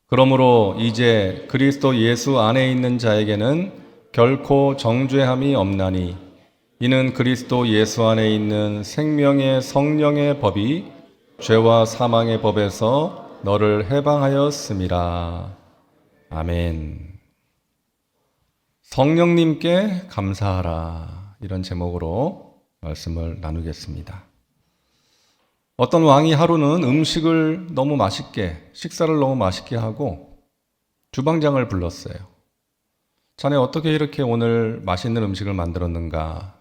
그러므로 이제 그리스도 예수 안에 있는 자에게는 결코 정죄함이 없나니 이는 그리스도 예수 안에 있는 생명의 성령의 법이 죄와 사망의 법에서 너를 해방하였음이라. 아멘. 성령님께 감사하라. 이런 제목으로 말씀을 나누겠습니다. 어떤 왕이 하루는 음식을 너무 맛있게, 식사를 너무 맛있게 하고 주방장을 불렀어요. 자네 어떻게 이렇게 오늘 맛있는 음식을 만들었는가?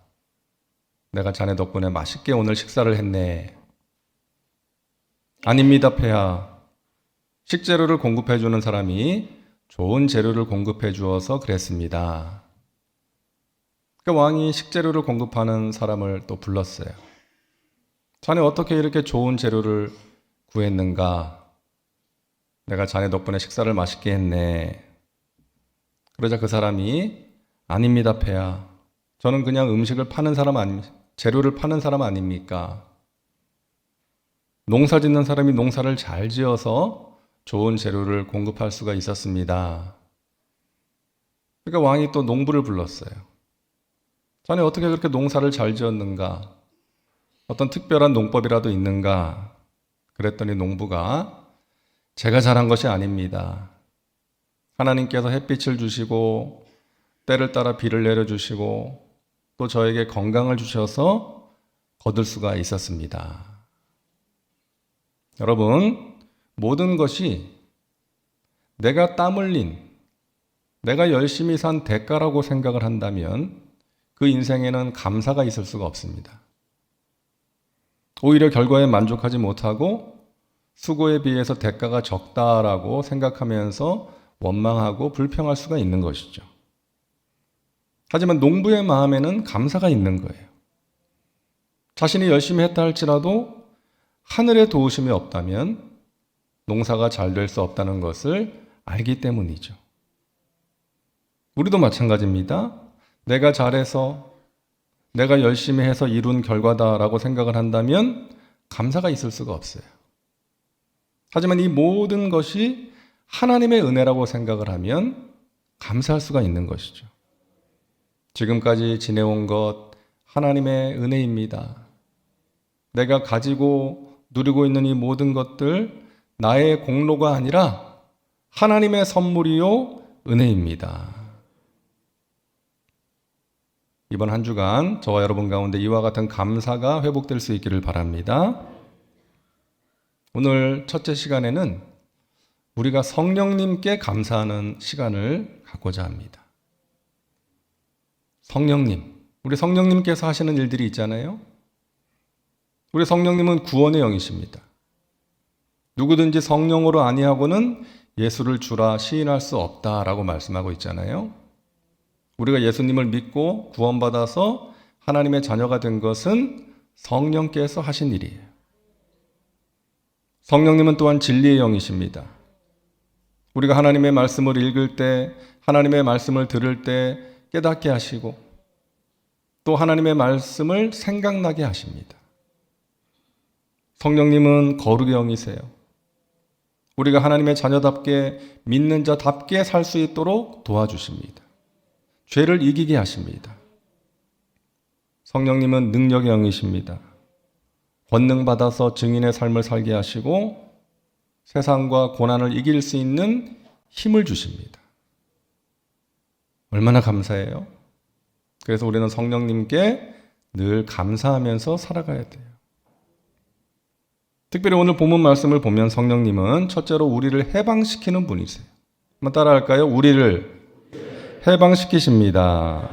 내가 자네 덕분에 맛있게 오늘 식사를 했네. 아닙니다, 폐하. 식재료를 공급해 주는 사람이 좋은 재료를 공급해 주어서 그랬습니다. 그 왕이 식재료를 공급하는 사람을 또 불렀어요. 자네 어떻게 이렇게 좋은 재료를 구했는가? 내가 자네 덕분에 식사를 맛있게 했네. 그러자 그 사람이 아닙니다, 폐하. 저는 그냥 음식을 파는 사람 재료를 파는 사람 아닙니까? 농사 짓는 사람이 농사를 잘 지어서 좋은 재료를 공급할 수가 있었습니다. 그러니까 왕이 또 농부를 불렀어요. 자네 어떻게 그렇게 농사를 잘 지었는가? 어떤 특별한 농법이라도 있는가? 그랬더니 농부가 제가 잘한 것이 아닙니다. 하나님께서 햇빛을 주시고 때를 따라 비를 내려주시고 또 저에게 건강을 주셔서 거둘 수가 있었습니다. 여러분, 모든 것이 내가 땀 흘린, 내가 열심히 산 대가라고 생각을 한다면 그 인생에는 감사가 있을 수가 없습니다. 오히려 결과에 만족하지 못하고 수고에 비해서 대가가 적다라고 생각하면서 원망하고 불평할 수가 있는 것이죠. 하지만 농부의 마음에는 감사가 있는 거예요. 자신이 열심히 했다 할지라도 하늘의 도우심이 없다면 농사가 잘 될 수 없다는 것을 알기 때문이죠. 우리도 마찬가지입니다. 내가 잘해서 내가 열심히 해서 이룬 결과다라고 생각을 한다면 감사가 있을 수가 없어요. 하지만 이 모든 것이 하나님의 은혜라고 생각을 하면 감사할 수가 있는 것이죠. 지금까지 지내온 것 하나님의 은혜입니다. 내가 가지고 누리고 있는 이 모든 것들 나의 공로가 아니라 하나님의 선물이요 은혜입니다. 이번 한 주간 저와 여러분 가운데 이와 같은 감사가 회복될 수 있기를 바랍니다. 오늘 첫째 시간에는 우리가 성령님께 감사하는 시간을 갖고자 합니다. 성령님, 우리 성령님께서 하시는 일들이 있잖아요. 우리 성령님은 구원의 영이십니다. 누구든지 성령으로 아니하고는 예수를 주라 시인할 수 없다라고 말씀하고 있잖아요. 우리가 예수님을 믿고 구원받아서 하나님의 자녀가 된 것은 성령께서 하신 일이에요. 성령님은 또한 진리의 영이십니다. 우리가 하나님의 말씀을 읽을 때, 하나님의 말씀을 들을 때 깨닫게 하시고 또 하나님의 말씀을 생각나게 하십니다. 성령님은 거룩의 영이세요. 우리가 하나님의 자녀답게 믿는 자답게 살 수 있도록 도와주십니다. 죄를 이기게 하십니다. 성령님은 능력의 영이십니다. 권능 받아서 증인의 삶을 살게 하시고 세상과 고난을 이길 수 있는 힘을 주십니다. 얼마나 감사해요. 그래서 우리는 성령님께 늘 감사하면서 살아가야 돼요. 특별히 오늘 본문 말씀을 보면 성령님은 첫째로 우리를 해방시키는 분이세요. 한번 따라할까요? 우리를 해방시키십니다.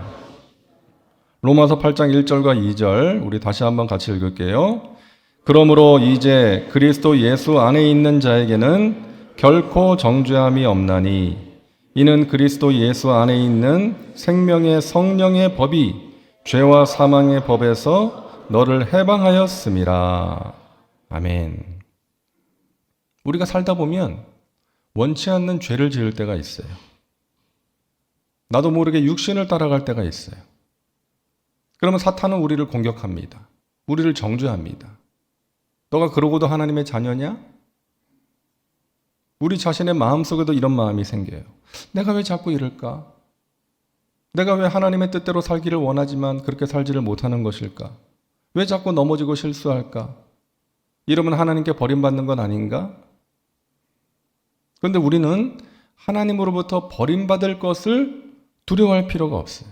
로마서 8장 1절과 2절 우리 다시 한번 같이 읽을게요. 그러므로 이제 그리스도 예수 안에 있는 자에게는 결코 정죄함이 없나니 이는 그리스도 예수 안에 있는 생명의 성령의 법이 죄와 사망의 법에서 너를 해방하였음이라. 아멘. 우리가 살다 보면 원치 않는 죄를 지을 때가 있어요. 나도 모르게 육신을 따라갈 때가 있어요. 그러면 사탄은 우리를 공격합니다. 우리를 정죄합니다. 너가 그러고도 하나님의 자녀냐? 우리 자신의 마음속에도 이런 마음이 생겨요. 내가 왜 자꾸 이럴까? 내가 왜 하나님의 뜻대로 살기를 원하지만 그렇게 살지를 못하는 것일까? 왜 자꾸 넘어지고 실수할까? 이러면 하나님께 버림받는 건 아닌가? 그런데 우리는 하나님으로부터 버림받을 것을 두려워할 필요가 없어요.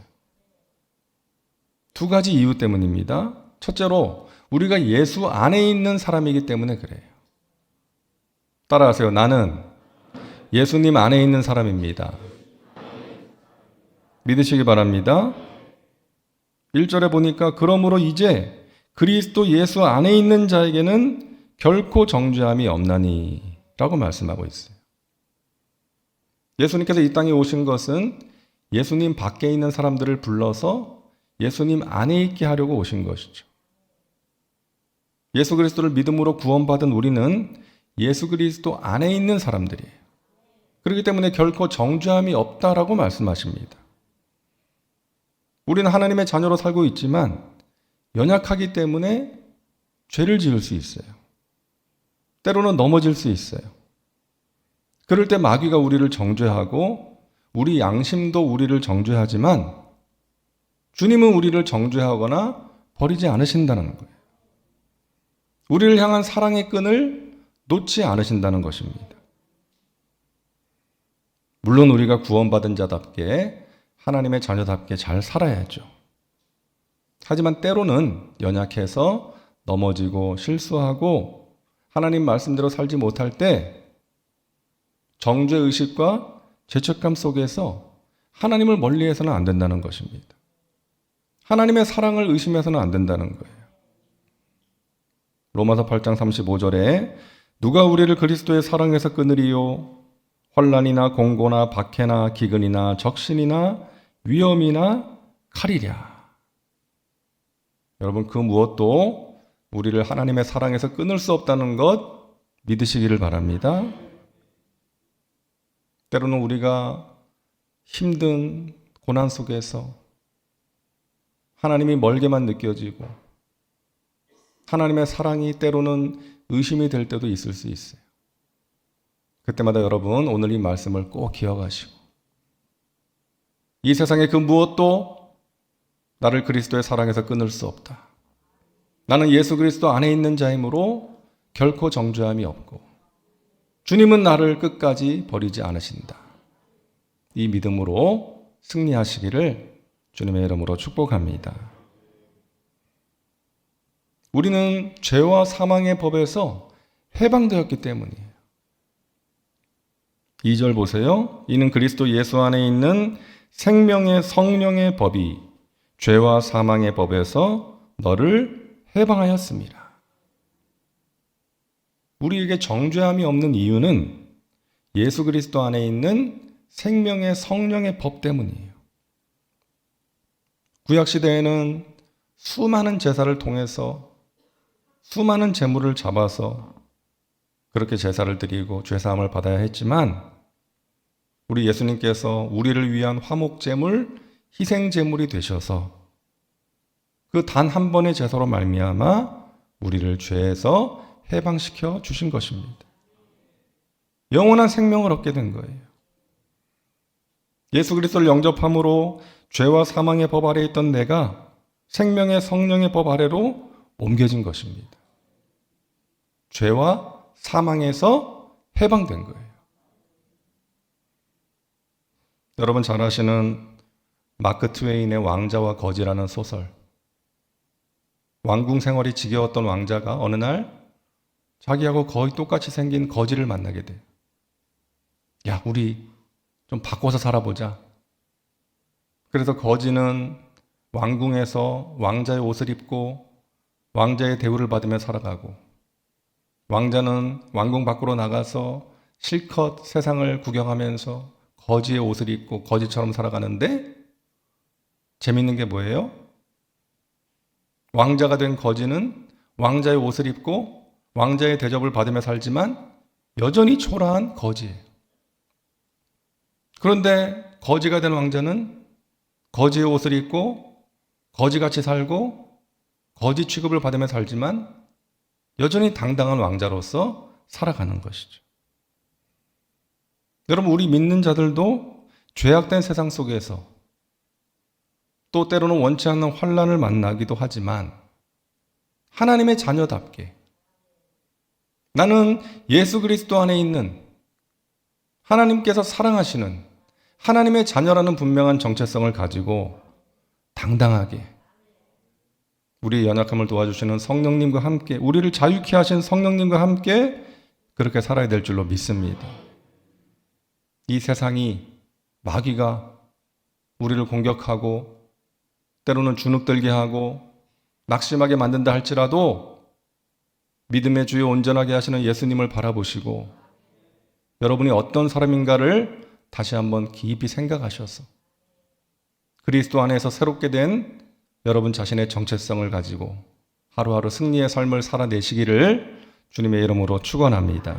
두 가지 이유 때문입니다. 첫째로 우리가 예수 안에 있는 사람이기 때문에 그래요. 따라하세요. 나는 예수님 안에 있는 사람입니다. 믿으시기 바랍니다. 1절에 보니까 그러므로 이제 그리스도 예수 안에 있는 자에게는 결코 정죄함이 없나니 라고 말씀하고 있어요. 예수님께서 이 땅에 오신 것은 예수님 밖에 있는 사람들을 불러서 예수님 안에 있게 하려고 오신 것이죠. 예수 그리스도를 믿음으로 구원받은 우리는 예수 그리스도 안에 있는 사람들이에요. 그렇기 때문에 결코 정죄함이 없다라고 말씀하십니다. 우리는 하나님의 자녀로 살고 있지만 연약하기 때문에 죄를 지을 수 있어요. 때로는 넘어질 수 있어요. 그럴 때 마귀가 우리를 정죄하고 우리 양심도 우리를 정죄하지만 주님은 우리를 정죄하거나 버리지 않으신다는 거예요. 우리를 향한 사랑의 끈을 놓지 않으신다는 것입니다. 물론 우리가 구원받은 자답게 하나님의 자녀답게 잘 살아야죠. 하지만 때로는 연약해서 넘어지고 실수하고 하나님 말씀대로 살지 못할 때 정죄의식과 죄책감 속에서 하나님을 멀리해서는 안 된다는 것입니다. 하나님의 사랑을 의심해서는 안 된다는 거예요. 로마서 8장 35절에 누가 우리를 그리스도의 사랑에서 끊으리요? 환난이나 공고나 박해나 기근이나 적신이나 위험이나 칼이랴. 여러분 그 무엇도 우리를 하나님의 사랑에서 끊을 수 없다는 것 믿으시기를 바랍니다. 때로는 우리가 힘든 고난 속에서 하나님이 멀게만 느껴지고 하나님의 사랑이 때로는 의심이 될 때도 있을 수 있어요. 그때마다 여러분 오늘 이 말씀을 꼭 기억하시고 이 세상의 그 무엇도 나를 그리스도의 사랑에서 끊을 수 없다. 나는 예수 그리스도 안에 있는 자이므로 결코 정죄함이 없고 주님은 나를 끝까지 버리지 않으신다. 이 믿음으로 승리하시기를 주님의 이름으로 축복합니다. 우리는 죄와 사망의 법에서 해방되었기 때문이에요. 2절 보세요. 이는 그리스도 예수 안에 있는 생명의 성령의 법이 죄와 사망의 법에서 너를 해방하였습니다. 우리에게 정죄함이 없는 이유는 예수 그리스도 안에 있는 생명의 성령의 법 때문이에요. 구약시대에는 수많은 제사를 통해서 수많은 제물을 잡아서 그렇게 제사를 드리고 죄사함을 받아야 했지만 우리 예수님께서 우리를 위한 화목제물, 희생제물이 되셔서 그 단 한 번의 제사로 말미암아 우리를 죄에서 해방시켜 주신 것입니다. 영원한 생명을 얻게 된 거예요. 예수 그리스도를 영접함으로 죄와 사망의 법 아래에 있던 내가 생명의 성령의 법 아래로 옮겨진 것입니다. 죄와 사망에서 해방된 거예요. 여러분 잘 아시는 마크 트웨인의 왕자와 거지라는 소설. 왕궁 생활이 지겨웠던 왕자가 어느 날 자기하고 거의 똑같이 생긴 거지를 만나게 돼요. 야, 우리 좀 바꿔서 살아보자. 그래서 거지는 왕궁에서 왕자의 옷을 입고 왕자의 대우를 받으며 살아가고 왕자는 왕궁 밖으로 나가서 실컷 세상을 구경하면서 거지의 옷을 입고 거지처럼 살아가는데 재밌는 게 뭐예요? 왕자가 된 거지는 왕자의 옷을 입고 왕자의 대접을 받으며 살지만 여전히 초라한 거지예요. 그런데 거지가 된 왕자는 거지의 옷을 입고 거지같이 살고 거지 취급을 받으며 살지만 여전히 당당한 왕자로서 살아가는 것이죠. 여러분, 우리 믿는 자들도 죄악된 세상 속에서 또 때로는 원치 않는 환난을 만나기도 하지만 하나님의 자녀답게 나는 예수 그리스도 안에 있는 하나님께서 사랑하시는 하나님의 자녀라는 분명한 정체성을 가지고 당당하게 우리의 연약함을 도와주시는 성령님과 함께, 우리를 자유케 하신 성령님과 함께 그렇게 살아야 될 줄로 믿습니다. 이 세상이, 마귀가 우리를 공격하고 때로는 주눅들게 하고 낙심하게 만든다 할지라도 믿음의 주요 온전하게 하시는 예수님을 바라보시고 여러분이 어떤 사람인가를 다시 한번 깊이 생각하셔서 그리스도 안에서 새롭게 된 여러분 자신의 정체성을 가지고 하루하루 승리의 삶을 살아내시기를 주님의 이름으로 축원합니다.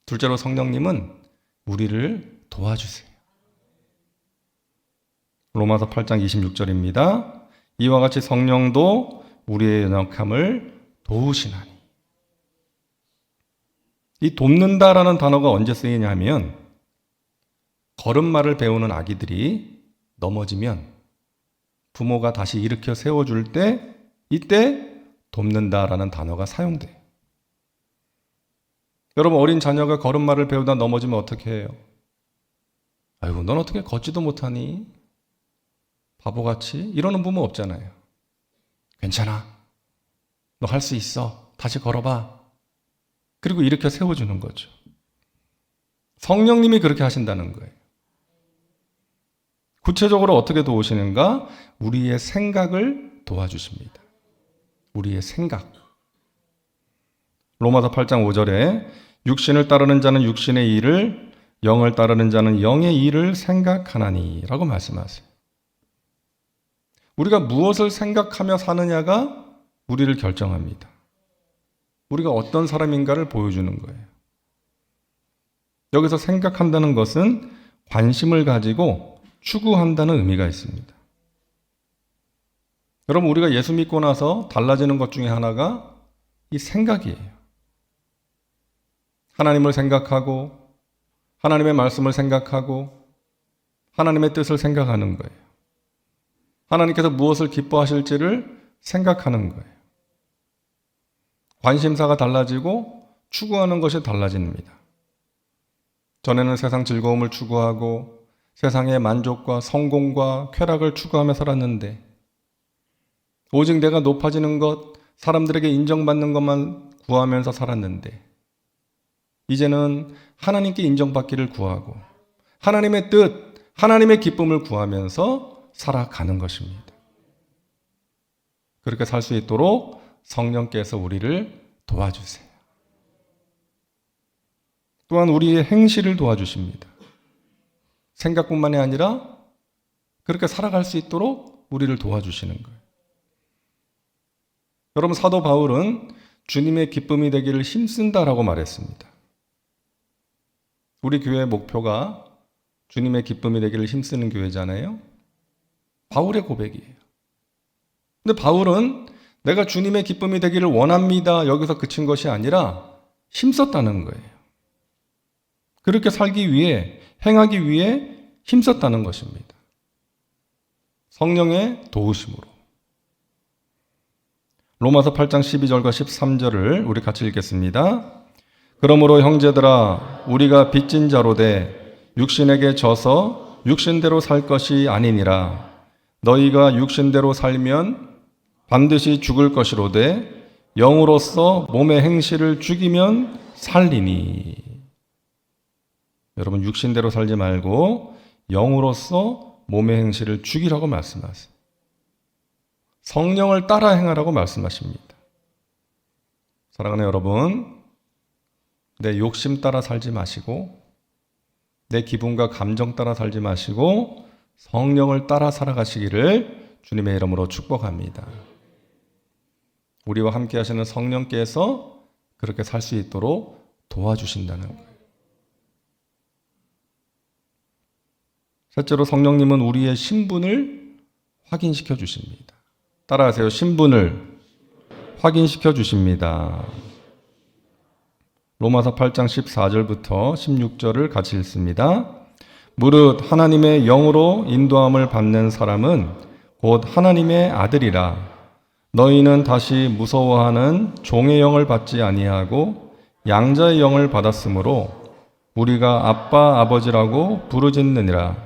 둘째로 성령님은 우리를 도와주세요. 로마서 8장 26절입니다. 이와 같이 성령도 우리의 연약함을 도우시나니. 이 돕는다라는 단어가 언제 쓰이냐면 걸음마를 배우는 아기들이 넘어지면 부모가 다시 일으켜 세워줄 때 이때 돕는다라는 단어가 사용돼요. 여러분, 어린 자녀가 걸음마를 배우다 넘어지면 어떻게 해요? 아이고, 넌 어떻게 걷지도 못하니? 바보같이? 이러는 부모 없잖아요. 괜찮아. 너 할 수 있어. 다시 걸어봐. 그리고 일으켜 세워주는 거죠. 성령님이 그렇게 하신다는 거예요. 구체적으로 어떻게 도우시는가? 우리의 생각을 도와주십니다. 우리의 생각. 로마서 8장 5절에 육신을 따르는 자는 육신의 일을, 영을 따르는 자는 영의 일을 생각하나니 라고 말씀하세요. 우리가 무엇을 생각하며 사느냐가 우리를 결정합니다. 우리가 어떤 사람인가를 보여주는 거예요. 여기서 생각한다는 것은 관심을 가지고 추구한다는 의미가 있습니다. 여러분, 우리가 예수 믿고 나서 달라지는 것 중에 하나가 이 생각이에요. 하나님을 생각하고 하나님의 말씀을 생각하고 하나님의 뜻을 생각하는 거예요. 하나님께서 무엇을 기뻐하실지를 생각하는 거예요. 관심사가 달라지고 추구하는 것이 달라집니다. 전에는 세상 즐거움을 추구하고 세상의 만족과 성공과 쾌락을 추구하며 살았는데 오직 내가 높아지는 것, 사람들에게 인정받는 것만 구하면서 살았는데 이제는 하나님께 인정받기를 구하고 하나님의 뜻, 하나님의 기쁨을 구하면서 살아가는 것입니다. 그렇게 살 수 있도록 성령께서 우리를 도와주세요. 또한 우리의 행실을 도와주십니다. 생각뿐만이 아니라 그렇게 살아갈 수 있도록 우리를 도와주시는 거예요. 여러분, 사도 바울은 주님의 기쁨이 되기를 힘쓴다라고 말했습니다. 우리 교회의 목표가 주님의 기쁨이 되기를 힘쓰는 교회잖아요. 바울의 고백이에요. 근데 바울은 내가 주님의 기쁨이 되기를 원합니다. 여기서 그친 것이 아니라 힘썼다는 거예요. 그렇게 살기 위해, 행하기 위해 힘썼다는 것입니다. 성령의 도우심으로. 로마서 8장 12절과 13절을 우리 같이 읽겠습니다. 그러므로 형제들아, 우리가 빚진 자로 돼 육신에게 져서 육신대로 살 것이 아니니라. 너희가 육신대로 살면 반드시 죽을 것이로되 영으로서 몸의 행실을 죽이면 살리니. 여러분, 육신대로 살지 말고 영으로서 몸의 행실을 죽이라고 말씀하세요. 성령을 따라 행하라고 말씀하십니다. 사랑하는 여러분, 내 욕심 따라 살지 마시고 내 기분과 감정 따라 살지 마시고 성령을 따라 살아가시기를 주님의 이름으로 축복합니다. 우리와 함께 하시는 성령께서 그렇게 살 수 있도록 도와주신다는 거예요. 셋째로 성령님은 우리의 신분을 확인시켜 주십니다. 따라하세요. 신분을 확인시켜 주십니다. 로마서 8장 14절부터 16절을 같이 읽습니다. 무릇 하나님의 영으로 인도함을 받는 사람은 곧 하나님의 아들이라. 너희는 다시 무서워하는 종의 영을 받지 아니하고 양자의 영을 받았으므로 우리가 아빠 아버지라고 부르짖느니라.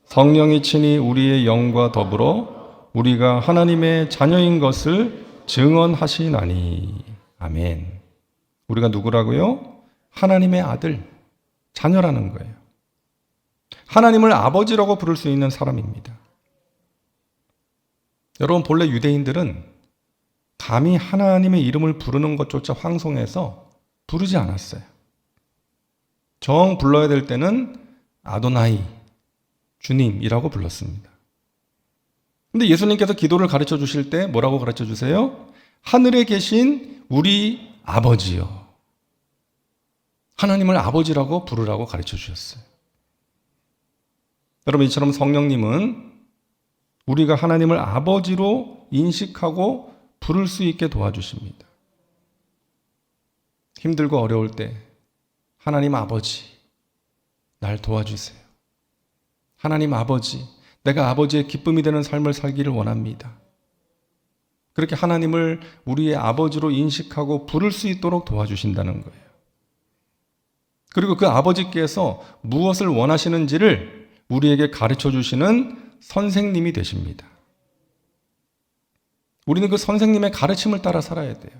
성령이 친히 우리의 영과 더불어 우리가 하나님의 자녀인 것을 증언하시나니. 아멘. 우리가 누구라고요? 하나님의 아들, 자녀라는 거예요. 하나님을 아버지라고 부를 수 있는 사람입니다. 여러분, 본래 유대인들은 감히 하나님의 이름을 부르는 것조차 황송해서 부르지 않았어요. 정 불러야 될 때는 아도나이, 주님이라고 불렀습니다. 근데 예수님께서 기도를 가르쳐 주실 때 뭐라고 가르쳐 주세요? 하늘에 계신 우리 아버지요. 하나님을 아버지라고 부르라고 가르쳐 주셨어요. 여러분, 이처럼 성령님은 우리가 하나님을 아버지로 인식하고 부를 수 있게 도와주십니다. 힘들고 어려울 때 하나님 아버지, 날 도와주세요. 하나님 아버지, 내가 아버지의 기쁨이 되는 삶을 살기를 원합니다. 그렇게 하나님을 우리의 아버지로 인식하고 부를 수 있도록 도와주신다는 거예요. 그리고 그 아버지께서 무엇을 원하시는지를 우리에게 가르쳐 주시는 선생님이 되십니다. 우리는 그 선생님의 가르침을 따라 살아야 돼요.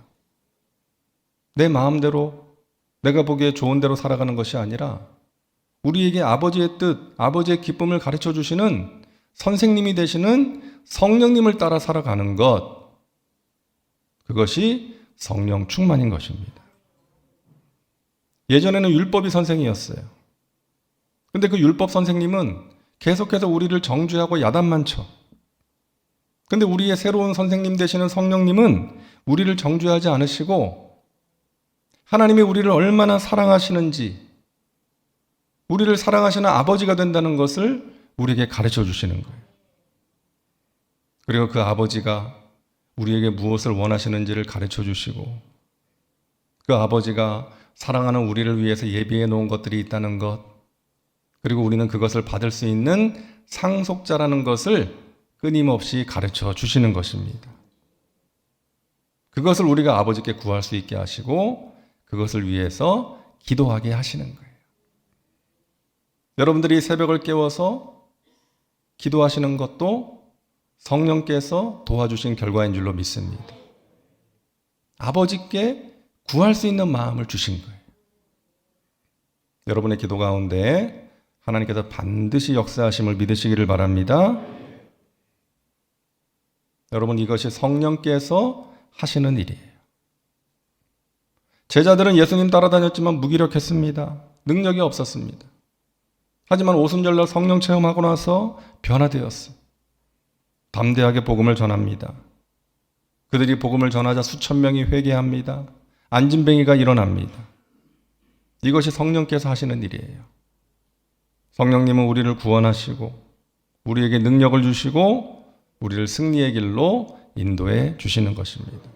내 마음대로, 내가 보기에 좋은 대로 살아가는 것이 아니라 우리에게 아버지의 뜻, 아버지의 기쁨을 가르쳐 주시는 선생님이 되시는 성령님을 따라 살아가는 것, 그것이 성령 충만인 것입니다. 예전에는 율법이 선생이었어요. 근데 그 율법 선생님은 계속해서 우리를 정죄하고 야단만 쳐. 근데 우리의 새로운 선생님 되시는 성령님은 우리를 정죄하지 않으시고 하나님이 우리를 얼마나 사랑하시는지, 우리를 사랑하시는 아버지가 된다는 것을 우리에게 가르쳐 주시는 거예요. 그리고 그 아버지가 우리에게 무엇을 원하시는지를 가르쳐 주시고, 그 아버지가 사랑하는 우리를 위해서 예비해 놓은 것들이 있다는 것, 그리고 우리는 그것을 받을 수 있는 상속자라는 것을 끊임없이 가르쳐 주시는 것입니다. 그것을 우리가 아버지께 구할 수 있게 하시고 그것을 위해서 기도하게 하시는 거예요. 여러분들이 새벽을 깨워서 기도하시는 것도 성령께서 도와주신 결과인 줄로 믿습니다. 아버지께 구할 수 있는 마음을 주신 거예요. 여러분의 기도 가운데 하나님께서 반드시 역사하심을 믿으시기를 바랍니다. 여러분, 이것이 성령께서 하시는 일이에요. 제자들은 예수님 따라다녔지만 무기력했습니다. 능력이 없었습니다. 하지만 오순절날 성령 체험하고 나서 변화되었어요. 담대하게 복음을 전합니다. 그들이 복음을 전하자 수천 명이 회개합니다. 안진뱅이가 일어납니다. 이것이 성령께서 하시는 일이에요. 성령님은 우리를 구원하시고 우리에게 능력을 주시고 우리를 승리의 길로 인도해 주시는 것입니다.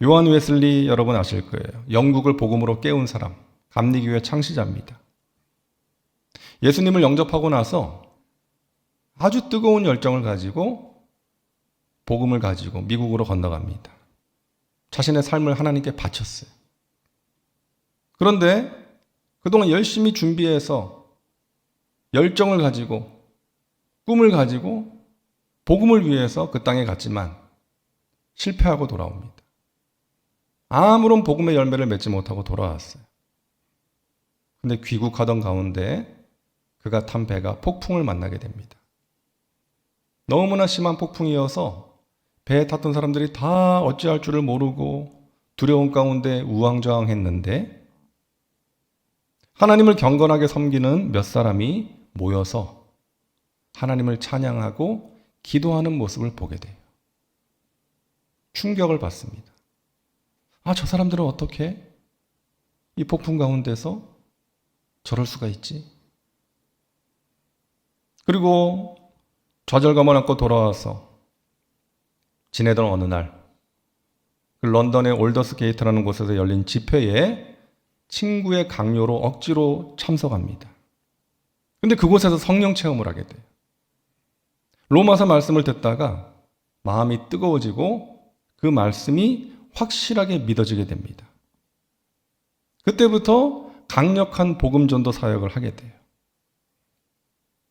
요한 웨슬리 여러분 아실 거예요. 영국을 복음으로 깨운 사람, 감리교회 창시자입니다. 예수님을 영접하고 나서 아주 뜨거운 열정을 가지고 복음을 가지고 미국으로 건너갑니다. 자신의 삶을 하나님께 바쳤어요. 그런데 그동안 열심히 준비해서 열정을 가지고 꿈을 가지고 복음을 위해서 그 땅에 갔지만 실패하고 돌아옵니다. 아무런 복음의 열매를 맺지 못하고 돌아왔어요. 근데 귀국하던 가운데 그가 탄 배가 폭풍을 만나게 됩니다. 너무나 심한 폭풍이어서 배에 탔던 사람들이 다 어찌할 줄을 모르고 두려움 가운데 우왕좌왕했는데 하나님을 경건하게 섬기는 몇 사람이 모여서 하나님을 찬양하고 기도하는 모습을 보게 돼요. 충격을 받습니다. 아, 저 사람들은 어떻게 이 폭풍 가운데서 저럴 수가 있지? 그리고 좌절감을 안고 돌아와서 지내던 어느 날 그 런던의 올더스 게이트라는 곳에서 열린 집회에 친구의 강요로 억지로 참석합니다. 근데 그곳에서 성령 체험을 하게 돼요. 로마서 말씀을 듣다가 마음이 뜨거워지고 그 말씀이 확실하게 믿어지게 됩니다. 그때부터 강력한 복음 전도 사역을 하게 돼요.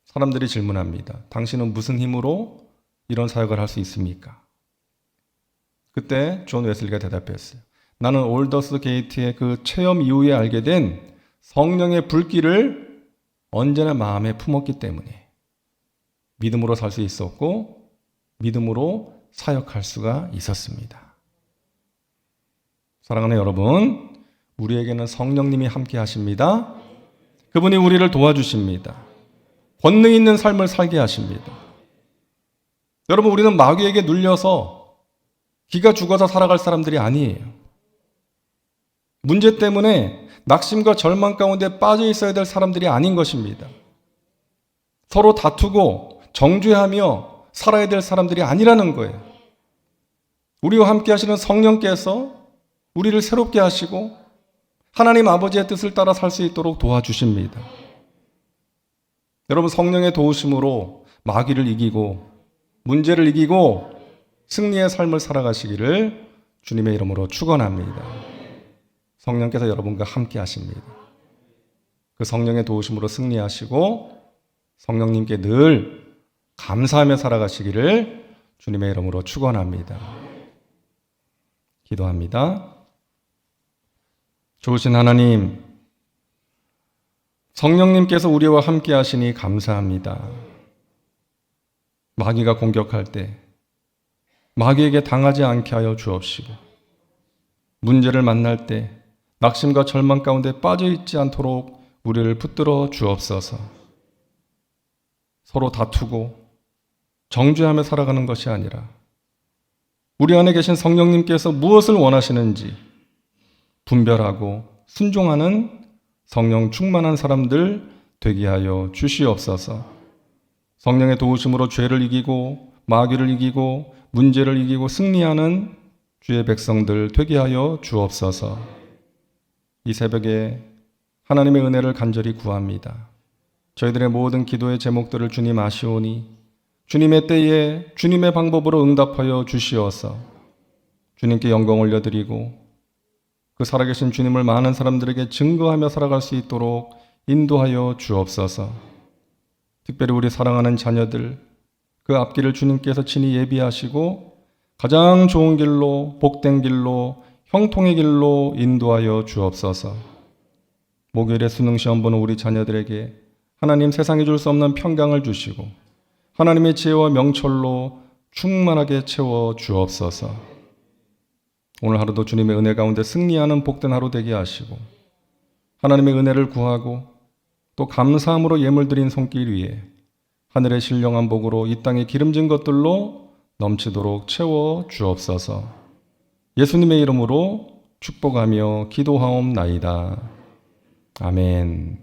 사람들이 질문합니다. 당신은 무슨 힘으로 이런 사역을 할 수 있습니까? 그때 존 웨슬리가 대답했어요. 나는 올더스 게이트의 그 체험 이후에 알게 된 성령의 불길을 언제나 마음에 품었기 때문에 믿음으로 살 수 있었고 믿음으로 사역할 수가 있었습니다. 사랑하는 여러분, 우리에게는 성령님이 함께 하십니다. 그분이 우리를 도와주십니다. 권능 있는 삶을 살게 하십니다. 여러분, 우리는 마귀에게 눌려서 기가 죽어서 살아갈 사람들이 아니에요. 문제 때문에 낙심과 절망 가운데 빠져 있어야 될 사람들이 아닌 것입니다. 서로 다투고 정죄하며 살아야 될 사람들이 아니라는 거예요. 우리와 함께 하시는 성령께서 우리를 새롭게 하시고 하나님 아버지의 뜻을 따라 살 수 있도록 도와주십니다. 여러분, 성령의 도우심으로 마귀를 이기고 문제를 이기고 승리의 삶을 살아가시기를 주님의 이름으로 축원합니다. 성령께서 여러분과 함께 하십니다. 그 성령의 도우심으로 승리하시고 성령님께 늘 감사하며 살아가시기를 주님의 이름으로 축원합니다. 기도합니다. 좋으신 하나님, 성령님께서 우리와 함께 하시니 감사합니다. 마귀가 공격할 때 마귀에게 당하지 않게 하여 주옵시고 문제를 만날 때 낙심과 절망 가운데 빠져 있지 않도록 우리를 붙들어 주옵소서. 서로 다투고 정죄하며 살아가는 것이 아니라 우리 안에 계신 성령님께서 무엇을 원하시는지 분별하고 순종하는 성령 충만한 사람들 되게 하여 주시옵소서. 성령의 도우심으로 죄를 이기고 마귀를 이기고 문제를 이기고 승리하는 주의 백성들 되게 하여 주옵소서. 이 새벽에 하나님의 은혜를 간절히 구합니다. 저희들의 모든 기도의 제목들을 주님 아시오니 주님의 때에 주님의 방법으로 응답하여 주시어서 주님께 영광 올려드리고 그 살아계신 주님을 많은 사람들에게 증거하며 살아갈 수 있도록 인도하여 주옵소서. 특별히 우리 사랑하는 자녀들, 그 앞길을 주님께서 친히 예비하시고 가장 좋은 길로, 복된 길로, 형통의 길로 인도하여 주옵소서. 목요일에 수능시험 보는 우리 자녀들에게 하나님 세상이 줄 수 없는 평강을 주시고 하나님의 지혜와 명철로 충만하게 채워 주옵소서. 오늘 하루도 주님의 은혜 가운데 승리하는 복된 하루 되게 하시고 하나님의 은혜를 구하고 또 감사함으로 예물 드린 손길 위에 하늘의 신령한 복으로 이 땅에 기름진 것들로 넘치도록 채워 주옵소서. 예수님의 이름으로 축복하며 기도하옵나이다. 아멘.